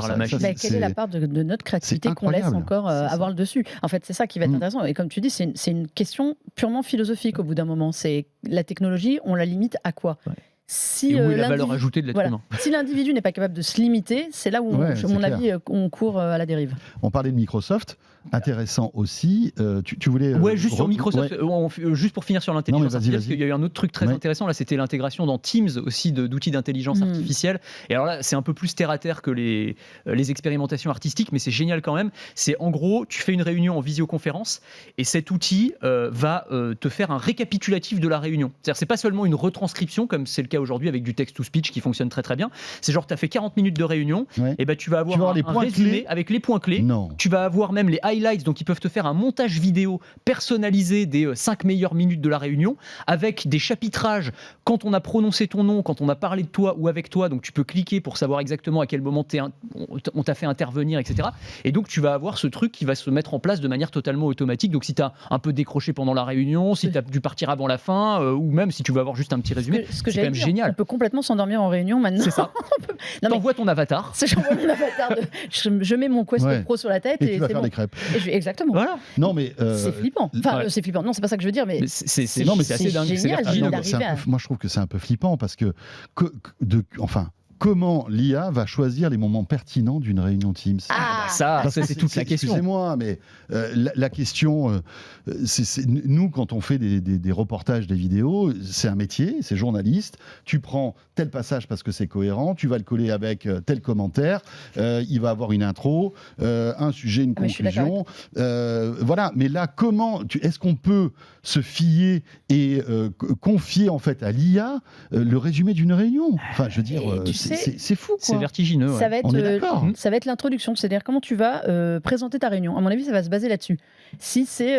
la machine. Quelle est la part de notre créativité qu'on laisse encore avoir le dessus ? En fait, c'est ça qui va être intéressant. Et comme tu dis, c'est une question purement philosophique au bout d'un moment. C'est la technologie, on la limite à quoi ? Si, Et où est la l'individu- valeur ajoutée de l'être voilà. humain? Si l'individu n'est pas capable de se limiter, c'est là où, Ouais, à c'est mon clair. avis, on court à la dérive. On parlait de Microsoft, intéressant aussi. Tu voulais. Ouais, juste sur Microsoft, ouais. juste pour finir sur Non, l'intelligence mais vas-y, artificielle, vas-y. parce qu'il y a eu un autre truc très Ouais. intéressant, là, c'était l'intégration dans Teams aussi d'outils d'intelligence Mhm. artificielle. Et alors là, c'est un peu plus terre à terre que les expérimentations artistiques, mais c'est génial quand même. C'est en gros, tu fais une réunion en visioconférence et cet outil va te faire un récapitulatif de la réunion. C'est-à-dire, c'est pas seulement une retranscription, comme c'est le cas aujourd'hui avec du text-to-speech qui fonctionne très très bien. C'est genre, tu as fait 40 minutes de réunion, Ouais. et ben tu vas avoir vas avoir les un points résumé clés. avec les points clés. Non. Tu vas avoir même les highlights, donc ils peuvent te faire un montage vidéo personnalisé des 5 meilleures minutes de la réunion, avec des chapitrages quand on a prononcé ton nom, quand on a parlé de toi ou avec toi, donc tu peux cliquer pour savoir exactement à quel moment on t'a fait intervenir, etc. Et donc tu vas avoir ce truc qui va se mettre en place de manière totalement automatique. Donc si tu as un peu décroché pendant la réunion, si tu as dû partir avant la fin, ou même si tu veux avoir juste un petit résumé, Ce que c'est quand j'allais même dire, génial. on peut complètement s'endormir en réunion maintenant. C'est ça. Non, mais- T'envoies ton avatar. J'envoie mon avatar je mets mon Quest Ouais. Pro sur la tête Et tu vas c'est faire bon. des crêpes. Exactement. Voilà. Non, mais. C'est flippant. Enfin, ouais. c'est flippant. Non, c'est pas ça que je veux dire, mais Mais c'est non, mais c'est assez c'est dingue. C'est génial, vertigineux. non, d'arriver mais c'est un à- peu- moi, je trouve que c'est un peu flippant parce que, comment l'IA va choisir les moments pertinents d'une réunion Teams Ah, Ça, Parce que c'est toute la question. Excusez-moi, mais la question, nous, quand on fait des reportages, des vidéos, c'est un métier, c'est journaliste. Tu prends tel passage parce que c'est cohérent, tu vas le coller avec tel commentaire, il va avoir une intro, un sujet, une Ah, mais je suis conclusion. Voilà, mais là, est-ce qu'on peut se fier et confier en fait à l'IA le résumé d'une réunion? Enfin, je veux dire, Et tu sais, c'est fou, quoi. C'est vertigineux. ouais. ça va être, On est d'accord. ça va être l'introduction, c'est-à-dire comment tu vas présenter ta réunion. À mon avis, ça va se baser là-dessus. Si c'est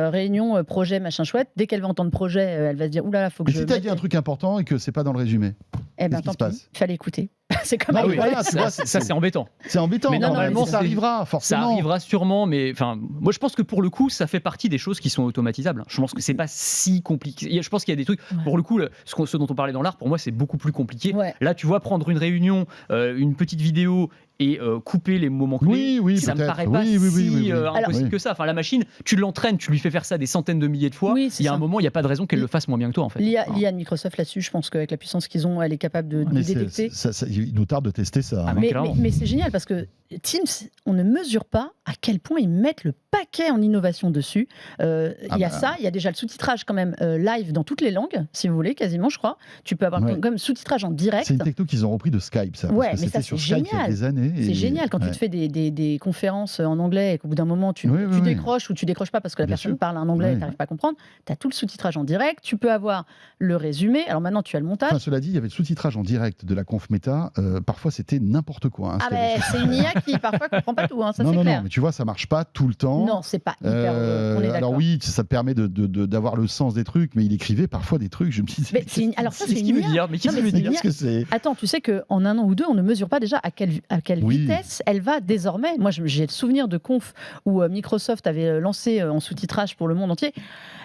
réunion, projet, machin chouette, dès qu'elle va entendre projet, elle va se dire oulala, faut que Mais je. si tu as mette- dit un truc important et que c'est pas dans le résumé, Eh ben qu'est-ce qui tant se passe pis, il fallait écouter. C'est comme Ah à oui, l'école. voilà, tu vois, Ça, c'est embêtant. c'est embêtant. Mais Normalement, mais ça c'est- arrivera, Ça forcément. arrivera sûrement, mais enfin, moi je pense que pour le coup, ça fait partie des choses qui sont automatisables. Je pense que c'est pas si compliqué. Je pense qu'il y a des trucs. Ouais. Pour le coup, ce dont on parlait dans l'art, pour moi, c'est beaucoup plus compliqué. Ouais. Là, tu vois, prendre une réunion, une petite vidéo et couper les moments clés. Oui, ça me peut-être. paraît pas Oui, oui, oui, si oui, oui. impossible Oui. que ça. Enfin, la machine, tu l'entraînes, tu lui fais faire ça des centaines de milliers de fois. Oui, c'est il y a ça. un moment, il n'y a pas de raison qu'elle le fasse moins bien que toi, en fait. L'IA de Microsoft là-dessus, je pense qu'avec la puissance qu'ils ont, elle est capable de Mais détecter. il nous tarde de tester ça. Ah, hein. mais Mais, clairement. mais c'est génial parce que Teams, on ne mesure pas à quel point ils mettent le paquet en innovation dessus. Il y a ça, il y a déjà le sous-titrage quand même live dans toutes les langues, si vous voulez, quasiment, je crois. Tu peux avoir Ouais. comme sous-titrage en direct. C'est une techno qu'ils ont repris de Skype, ça. Ouais, parce que mais ça, c'était sur c'est Skype il y a génial. des années. C'est et- génial quand ouais. tu te fais des conférences en anglais et qu'au bout d'un moment tu, Oui, tu oui, oui. décroches ou tu décroches pas parce que la Bien personne sûr. parle un anglais Oui. et tu n'arrives pas à comprendre. Tu as tout le sous-titrage en direct, tu peux avoir le résumé. Alors maintenant tu as le montage. Enfin, cela dit, il y avait le sous-titrage en direct de la conf méta. Parfois, c'était n'importe quoi. hein, Ah ce qu'il y avait ben sur- c'est une IA qui parfois comprend pas tout, hein, ça non, c'est non, clair. non, mais tu vois, ça marche pas tout le temps. Non, c'est pas hyper. On est alors d'accord. oui, ça te permet d'avoir le sens des trucs, mais il écrivait parfois des trucs. Je me disais, Mais c'est alors ça Qu'est-ce c'est qu'il une veut IA. dire? Mais qu'est-ce Non, qu'il mais veut c'est dire? une qu'est-ce que c'est Attends, tu sais qu'en un an ou deux, on ne mesure pas déjà à quelle Oui. vitesse elle va désormais. Moi, j'ai le souvenir de conf où Microsoft avait lancé en sous-titrage pour le monde entier.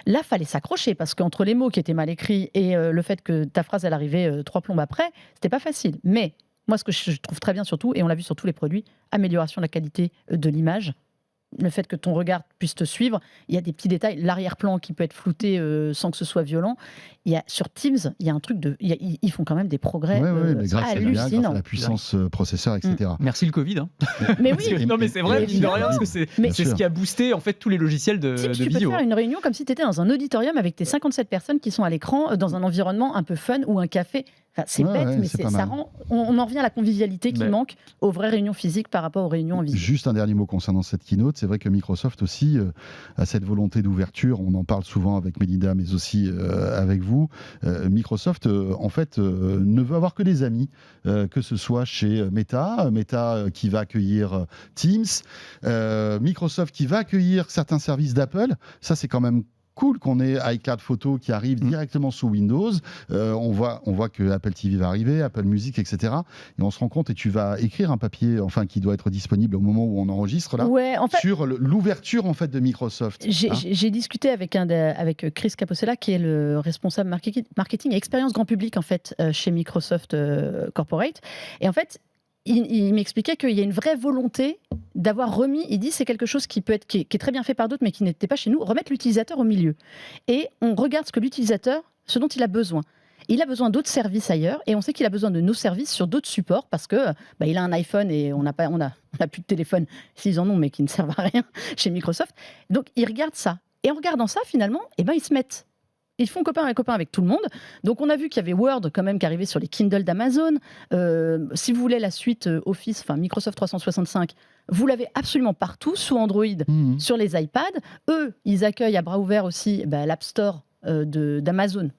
Là, fallait s'accrocher parce qu'entre les mots qui étaient mal écrits et le fait que ta phrase, elle arrivait 3 plombes après, c'était pas facile. Mais moi, ce que je trouve très bien surtout, et on l'a vu sur tous les produits, amélioration de la qualité de l'image. Le fait que ton regard puisse te suivre, il y a des petits détails, l'arrière-plan qui peut être flouté sans que ce soit violent. Sur Teams, il y a un truc ils font quand même des progrès Ouais, ouais, mais grâce à l'IA, grâce à hallucinants. la puissance processeur, etc. Merci le Covid. Hein. Mais Parce oui, que- non, mais c'est vrai, mais mine de rien, évidemment. parce que c'est Mais- c'est ce qui a boosté en fait tous les logiciels de Teams, tu peux visio. faire une réunion comme si tu étais dans un auditorium avec tes 57 personnes qui sont à l'écran, dans un environnement un peu fun ou un café. Enfin, c'est Ouais, bête, ouais, mais c'est pas ça mal. rend. On en revient à la convivialité qui Ben. manque aux vraies réunions physiques par rapport aux réunions en visio. Juste un dernier mot concernant cette keynote. C'est vrai que Microsoft aussi a cette volonté d'ouverture. On en parle souvent avec Melinda, mais aussi avec vous. Microsoft, en fait, ne veut avoir que des amis, que ce soit chez Meta, qui va accueillir Teams, Microsoft qui va accueillir certains services d'Apple. Ça, c'est quand même cool qu'on ait iCloud Photo qui arrive directement sous Windows. On voit que Apple TV va arriver, Apple Music, etc. Et on se rend compte, et tu vas écrire un papier, enfin, qui doit être disponible au moment où on enregistre là, Ouais, en fait, sur l'ouverture en fait de Microsoft. Hein. j'ai discuté avec Chris Capossela, qui est le responsable marketing et expérience grand public en fait chez Microsoft Corporate. Et en fait, il m'expliquait qu'il y a une vraie volonté d'avoir remis. Il dit c'est quelque chose qui est très bien fait par d'autres, mais qui n'était pas chez nous. Remettre l'utilisateur au milieu et on regarde ce dont il a besoin. il a besoin d'autres services ailleurs, et on sait qu'il a besoin de nos services sur d'autres supports, parce que il a un iPhone et on n'a plus de téléphone, s'ils en ont, mais qui ne servent à rien chez Microsoft. Donc il regarde ça. Et en regardant ça, finalement, ils se mettent. Ils font copain avec tout le monde. Donc on a vu qu'il y avait Word quand même qui arrivait sur les Kindle d'Amazon. Si vous voulez la suite Office, enfin Microsoft 365, vous l'avez absolument partout, sous Android, sur les iPads. Eux, ils accueillent à bras ouverts aussi l'App Store d'Amazon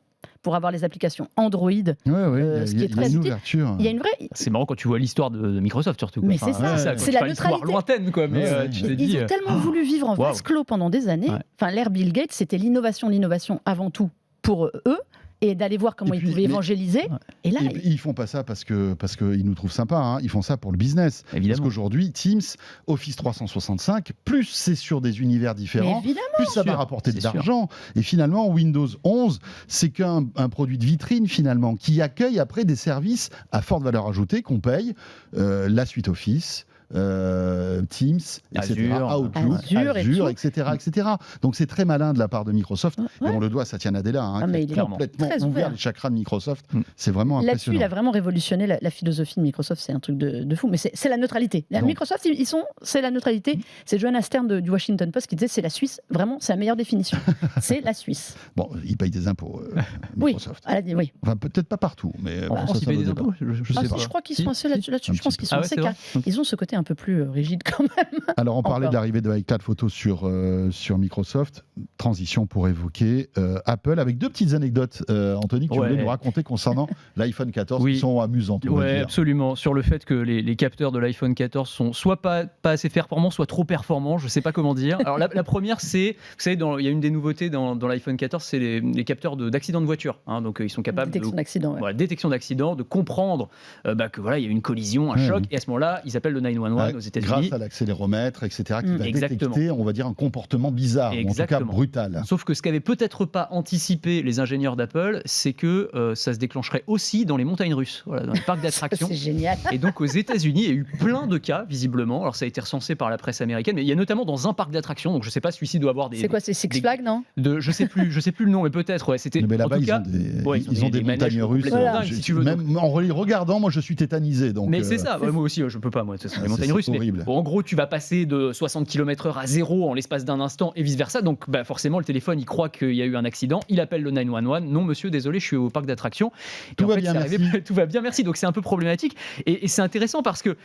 pour avoir les applications Android. Il y a une ouverture. Il y a une vraie... C'est marrant quand tu vois l'histoire de Microsoft surtout. Mais c'est ça, c'est la neutralité. Lointaine, quoi. Mais tu t'es dit, ils ont tellement voulu vivre en vase clos pendant des années. Enfin, l'ère Bill Gates, c'était l'innovation avant tout pour eux. Et d'aller voir comment ils pouvaient évangéliser. Et là, ils font pas ça parce qu'ils nous trouvent sympas. Hein. Ils font ça pour le business. Évidemment. Parce qu'aujourd'hui, Teams, Office 365, plus c'est sur des univers différents, plus ça va rapporter de l'argent. Et finalement, Windows 11, c'est qu'un produit de vitrine finalement qui accueille après des services à forte valeur ajoutée qu'on paye, la suite Office. Teams, etc., Azure, etc. Donc c'est très malin de la part de Microsoft. Et on le doit à Satya Nadella, qui a complètement ouvert les chakras de Microsoft. C'est vraiment impressionnant. Là-dessus, il a vraiment révolutionné la philosophie de Microsoft. C'est un truc de fou. Mais c'est la neutralité. Microsoft, c'est la neutralité. C'est Johanna Stern du Washington Post qui disait c'est la Suisse. Vraiment, c'est la meilleure définition. C'est la Suisse. Bon, ils payent des impôts, Microsoft. Oui. Enfin, peut-être pas partout, mais en France, ils payent des impôts. Je sais pas. Je crois qu'ils sont assez là-dessus. Je pense qu'ils sont assez carrés. Ils ont ce côté un peu plus rigide quand même. Alors on parlait de l'arrivée de iCloud Photo sur Microsoft. Transition pour évoquer Apple avec deux petites anecdotes, Anthony, que tu voulais nous raconter concernant l'iPhone 14 qui sont amusantes. Oui, absolument. Sur le fait que les capteurs de l'iPhone 14 sont soit pas assez performants, soit trop performants. Je ne sais pas comment dire. Alors la première, c'est, vous savez, il y a une des nouveautés dans l'iPhone 14, c'est les capteurs d'accident de voiture. Hein, donc ils sont capables détection d'accident. Détection d'accident, de comprendre que il y a une collision, un choc, et à ce moment-là, ils appellent le 911 aux États-Unis. Grâce à l'accéléromètre, etc., qui va détecter, on va dire, un comportement bizarre, ou en tout cas brutal. Sauf que ce qu'avaient peut-être pas anticipé les ingénieurs d'Apple, c'est que ça se déclencherait aussi dans les montagnes russes, dans les parcs d'attractions. C'est génial. Et donc aux États-Unis, il y a eu plein de cas, visiblement. Alors ça a été recensé par la presse américaine, mais il y a notamment dans un parc d'attractions. Donc je sais pas, celui-ci doit avoir des. C'est quoi, c'est Six Flags, non ? Je sais plus le nom, mais peut-être. C'était. Mais là-bas, ils ont des montagnes russes. Si tu veux. Même en regardant, moi, je suis tétanisé. Donc, mais c'est ça. Moi aussi, je peux pas. Moi, c'est les montagnes russes. En gros, tu vas passer de 60 km/h à 0 en l'espace d'un instant et vice-versa. Donc forcément, le téléphone, il croit qu'il y a eu un accident. Il appelle le 911. Non, monsieur, désolé, je suis au parc d'attractions. Tout va bien, merci. Tout va bien, merci. Donc c'est un peu problématique. Et c'est intéressant parce que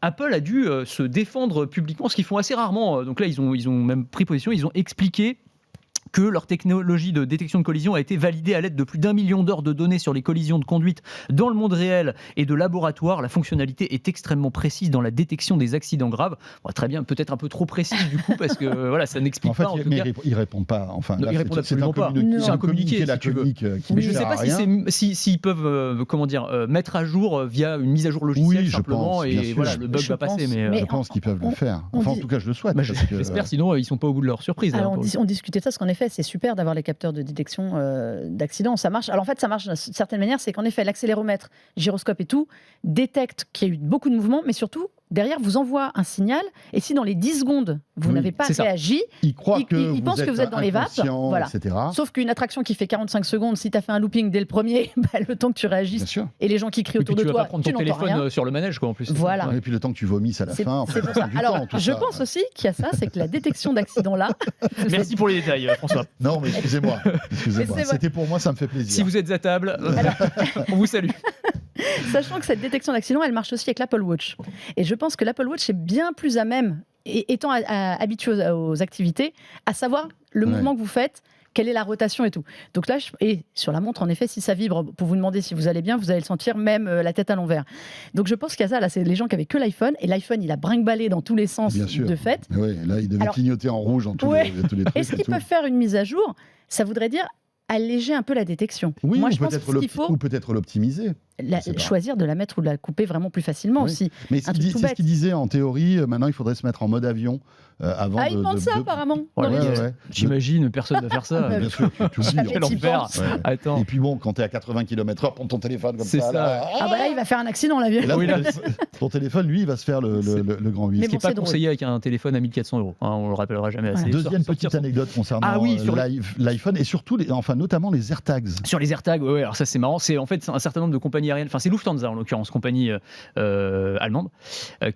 Apple a dû se défendre publiquement, ce qu'ils font assez rarement. Donc là, ils ont même pris position. Ils ont expliqué que leur technologie de détection de collision a été validée à l'aide de plus d'1 million d'heures de données sur les collisions de conduite dans le monde réel et de laboratoire. La fonctionnalité est extrêmement précise dans la détection des accidents graves. Très bien, peut-être un peu trop précise du coup, parce que ça n'explique pas. En tout cas, ils répondent pas. Enfin, ils répondent absolument pas. C'est un communiqué, si tu veux. Mais je ne sais pas s'ils peuvent mettre à jour via une mise à jour logicielle simplement, et le bug va passer. Mais je pense qu'ils peuvent le faire. Enfin, en tout cas, je le souhaite. J'espère, sinon ils sont pas au bout de leur surprise. Alors, on discutait de ça, parce qu'en effet, c'est super d'avoir les capteurs de détection d'accidents. Ça marche. Alors en fait, ça marche d'une certaine manière, c'est qu'en effet, l'accéléromètre, gyroscope et tout, détecte qu'il y a eu beaucoup de mouvements, mais surtout, derrière, vous envoie un signal. Et si dans les 10 secondes, vous n'avez pas réagi, il pense que vous êtes dans les vapes. Voilà. Etc. Sauf qu'une attraction qui fait 45 secondes, si tu as fait un looping dès le premier, le temps que tu réagisses, et les gens qui crient autour de toi, tu vas pas prendre ton téléphone sur le manège, quoi, en plus. Voilà. Et puis le temps que tu vomisses à la fin. C'est pour ça. Alors, je pense aussi qu'il y a ça, c'est que la détection d'accident-là. Merci pour les détails, François. Non, mais excusez-moi. C'était pour moi, ça me fait plaisir. Si vous êtes à table, on vous salue. Sachant que cette détection d'accident, elle marche aussi avec l'Apple Watch. Et je pense que l'Apple Watch est bien plus à même, étant habitué aux activités, à savoir le mouvement que vous faites, quelle est la rotation et tout. Donc là, et sur la montre, en effet, si ça vibre, pour vous demander si vous allez bien, vous allez le sentir même la tête à l'envers. Donc je pense qu'il y a ça, là, c'est les gens qui avaient que l'iPhone, et l'iPhone, il a brinque-ballé dans tous les sens de fait. Oui, là, il devait clignoter en rouge dans tous les trucs. Est-ce qu'ils peuvent faire une mise à jour ? Ça voudrait dire alléger un peu la détection. Oui, moi, ou peut-être l'optimiser. choisir de la mettre ou de la couper vraiment plus facilement Oui. aussi. Mais Un truc tout c'est ce bête. qu'il disait en théorie. Maintenant, il faudrait se mettre en mode avion avant Ah, ils pensent ça apparemment. Ouais, dans les- Ouais. J'imagine, personne ne va faire ça. Ah, Bien sûr, tu oublies. Jamais Quel t'y enfer. penses. Ouais. Attends. Et puis bon, quand tu es à 80 km/h, prends ton téléphone comme C'est ça. ça. Là, Ah bah là, il va faire un accident l'avion. et là, Oui, là. ton téléphone, lui, il va se faire le grand 8. Mais Ce qui bon, n'est pas c'est drôle. conseillé avec un téléphone à 1400 €. Hein, on le rappellera jamais assez. Deuxième Sortir petite son- anecdote concernant Ah oui, sur l'iPhone et surtout, notamment les AirTags. Sur les AirTags, ouais, alors ça c'est marrant, c'est en fait un certain nombre de compagnies aériennes, enfin c'est Lufthansa en l'occurrence, compagnie allemande,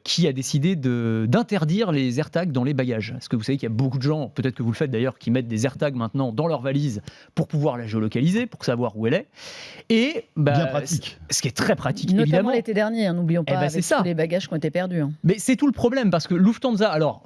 qui a décidé d'interdire les AirTags dans les bagages. Parce que vous savez qu'il y a beaucoup de gens, peut-être que vous le faites d'ailleurs, qui mettent des AirTags maintenant dans leur valise pour pouvoir la géolocaliser, pour savoir où elle est. Et Bien pratique. ce qui est très pratique Notamment évidemment. l'été dernier, hein, n'oublions pas, Eh ben, avec c'est ça. tous les bagages qui ont été perdus. Hein. Mais c'est tout le problème parce que Lufthansa, alors,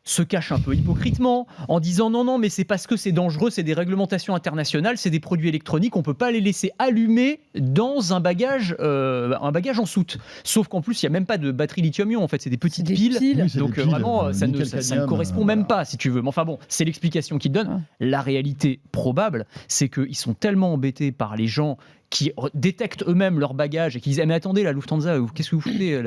se cache un peu hypocritement en disant non, mais c'est parce que c'est dangereux, c'est des réglementations internationales, c'est des produits électroniques, on peut pas les laisser allumer dans un bagage en soute. Sauf qu'en plus, il n'y a même pas de batterie lithium-ion, en fait, c'est des petites des piles. piles. Oui, c'est Donc des piles, vraiment, ça ne nickel-cadmium, correspond même voilà. pas, si tu veux. Mais enfin bon, c'est l'explication qu'il donne. Ouais. La réalité probable, c'est qu'ils sont tellement embêtés par les gens qui détectent eux-mêmes leurs bagages et qui disent mais attendez, la Lufthansa, qu'est-ce que vous foutez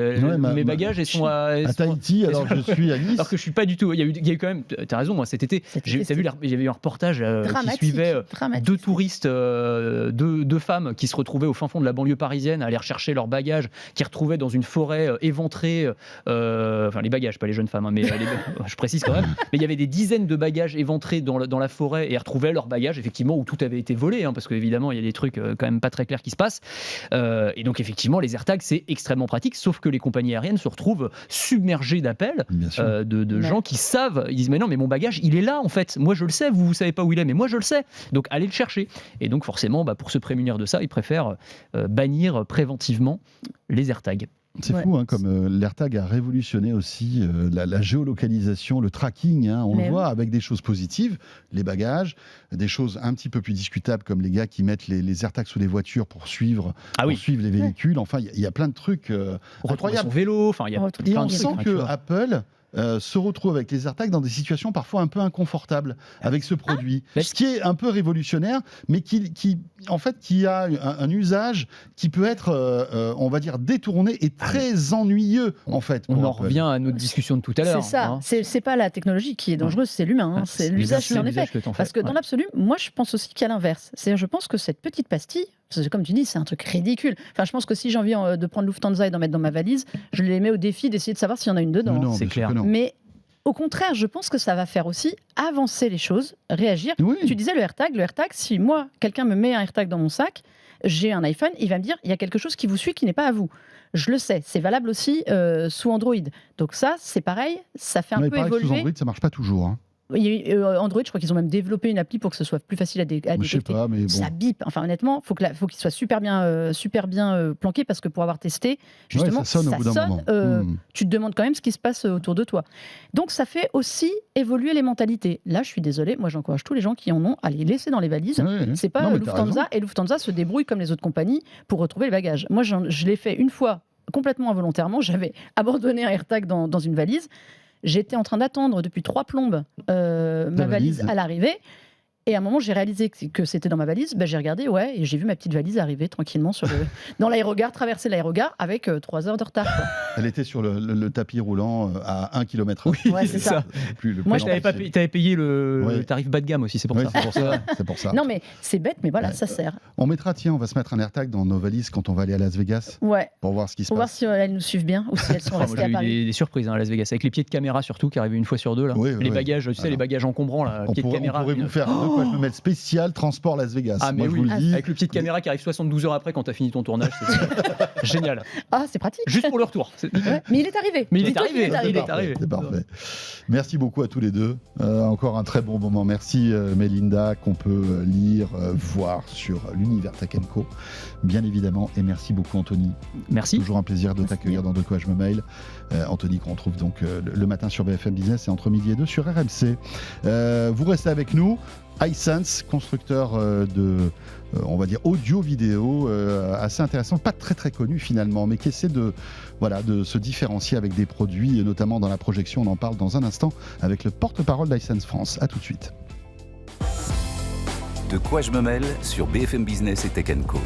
mes bagages, ils sont À Tahiti, alors que je suis à Nice. alors que je suis pas du tout. Il y a eu quand même. T'as raison. Moi, cet été, Cet t'as été, vu, il y avait eu un reportage qui Dramatique, suivait dramatique. deux touristes, deux femmes qui se retrouvaient au fin fond de la banlieue parisienne à aller rechercher leurs bagages, qui retrouvaient dans une forêt éventrée. Enfin, les bagages, pas les jeunes femmes, hein, mais je précise quand même. Mais il y avait des dizaines de bagages éventrés dans la forêt et retrouvaient leurs bagages effectivement où tout avait été volé, hein, parce qu'évidemment il y a des trucs quand même pas très clairs qui se passent. Et donc effectivement, les AirTags c'est extrêmement pratique, sauf que les compagnies aériennes se retrouvent submergées d'appels Bien sûr. de Ouais. gens qui savent, ils disent mais non, mais mon bagage il est là en fait, moi je le sais, vous savez pas où il est, mais moi je le sais, donc allez le chercher. Et donc forcément, pour se prémunir de ça, ils préfèrent bannir préventivement les AirTags. C'est Ouais. fou, hein, comme l'AirTag a révolutionné aussi la géolocalisation, le tracking. Hein, on Mais le oui. voit avec des choses positives, les bagages, des choses un petit peu plus discutables comme les gars qui mettent les AirTags sous les voitures pour suivre, Ah oui, pour suivre les véhicules. Enfin, il y a plein de trucs retrouver incroyables. son vélo, enfin il y a Et Et plein on de sent trucs, hein, tu que vois. Apple se retrouve avec les AirTags dans des situations parfois un peu inconfortables avec ce produit. mais- Ce qui est un peu révolutionnaire, mais qui a un usage qui peut être, on va dire, détourné et très ennuyeux, en fait. On pour en Apple. revient à notre discussion de tout à l'heure. C'est ça, hein. c'est pas la technologie qui est dangereuse, c'est l'humain, hein, c'est l'usage qui en est fait. que t'en fais. Parce que dans Ouais. l'absolu, moi je pense aussi qu'il y a l'inverse. C'est-à-dire, je pense que cette petite pastille, parce que comme tu dis, c'est un truc ridicule. Enfin, je pense que si j'ai envie de prendre Lufthansa et d'en mettre dans ma valise, je les mets au défi d'essayer de savoir s'il y en a une dedans. Non, c'est bien sûr clair. que non. Mais au contraire, je pense que ça va faire aussi avancer les choses, réagir. Oui. Tu disais le AirTag, si moi, quelqu'un me met un AirTag dans mon sac, j'ai un iPhone, il va me dire, il y a quelque chose qui vous suit qui n'est pas à vous. Je le sais, c'est valable aussi sous Android. Donc ça, c'est pareil, ça fait un Ouais, il peu paraît que sous évoluer. Android, ça marche pas toujours. Hein. Il y a eu, Android, je crois qu'ils ont même développé une appli pour que ce soit plus facile à Je sais détecter. pas, mais bon. Ça bip. Enfin, honnêtement, faut qu'il soit super bien planqué parce que pour avoir testé, justement, Ouais, ça sonne au bout d'un moment. tu te demandes quand même ce qui se passe autour de toi. Donc, ça fait aussi évoluer les mentalités. Là, je suis désolée, moi, j'encourage tous les gens qui en ont à les laisser dans les valises. Ouais, ouais. C'est pas Non, mais t'as Lufthansa, raison. et Lufthansa se débrouille comme les autres compagnies pour retrouver les bagages. Moi, je l'ai fait une fois complètement involontairement. J'avais abandonné un AirTag dans une valise. J'étais en train d'attendre depuis 3 plombes ma valise valise. à l'arrivée. Et à un moment, j'ai réalisé que c'était dans ma valise. J'ai regardé, ouais, et j'ai vu ma petite valise arriver tranquillement dans l'aérogare, traverser l'aérogare avec 3 heures de retard. Quoi. Elle était sur le tapis roulant à 1 km/h. Oui, Ouais, c'est c'est ça. Moi, Je t'avais payé le Ouais. tarif bas de gamme aussi, c'est pour Oui, ça. c'est pour ça. C'est pour ça. Non, mais c'est bête, mais voilà, Ouais. ça sert. On mettra, tiens, on va se mettre un AirTag dans nos valises quand on va aller à Las Vegas Ouais, pour voir ce qui se pour voir passe. si elles nous suivent bien ou si elles sont Ah, moi, restées j'ai à eu Paris. des surprises à Las Vegas, avec les pieds de caméra surtout, qui arrivaient une fois sur deux. Là. Oui, les oui. bagages, tu sais, Alors, les bagages encombrants, là, On pied de caméra. pourrait vous faire de quoi je me mets spécial transport Las Vegas. Ah, mais Moi, je oui, vous le dis. avec le pied de caméra qui arrive 72 heures après quand t'as fini ton tournage, c'est génial. Ah, c'est pratique. Juste pour le retour. Ouais, mais il est arrivé. Mais il est Dis-toi qu'il arrivé, il est Parfait, arrivé. c'est parfait. Merci beaucoup à tous les deux. Encore un très bon moment. Merci Mélinda, qu'on peut lire, voir sur l'univers Tech & Co, bien évidemment. Et merci beaucoup Anthony. Merci. Toujours un plaisir de Merci. t'accueillir dans De quoi je me mail. Anthony qu'on retrouve donc le matin sur BFM Business et entre midi et 2 sur RMC. Vous restez avec nous. iSense, constructeur on va dire audio-vidéo, assez intéressant, pas très très connu finalement, mais qui essaie de se différencier avec des produits, et notamment dans la projection. On en parle dans un instant avec le porte-parole d'iSense France. À tout de suite. De quoi je me mêle sur BFM Business et Tech & Co.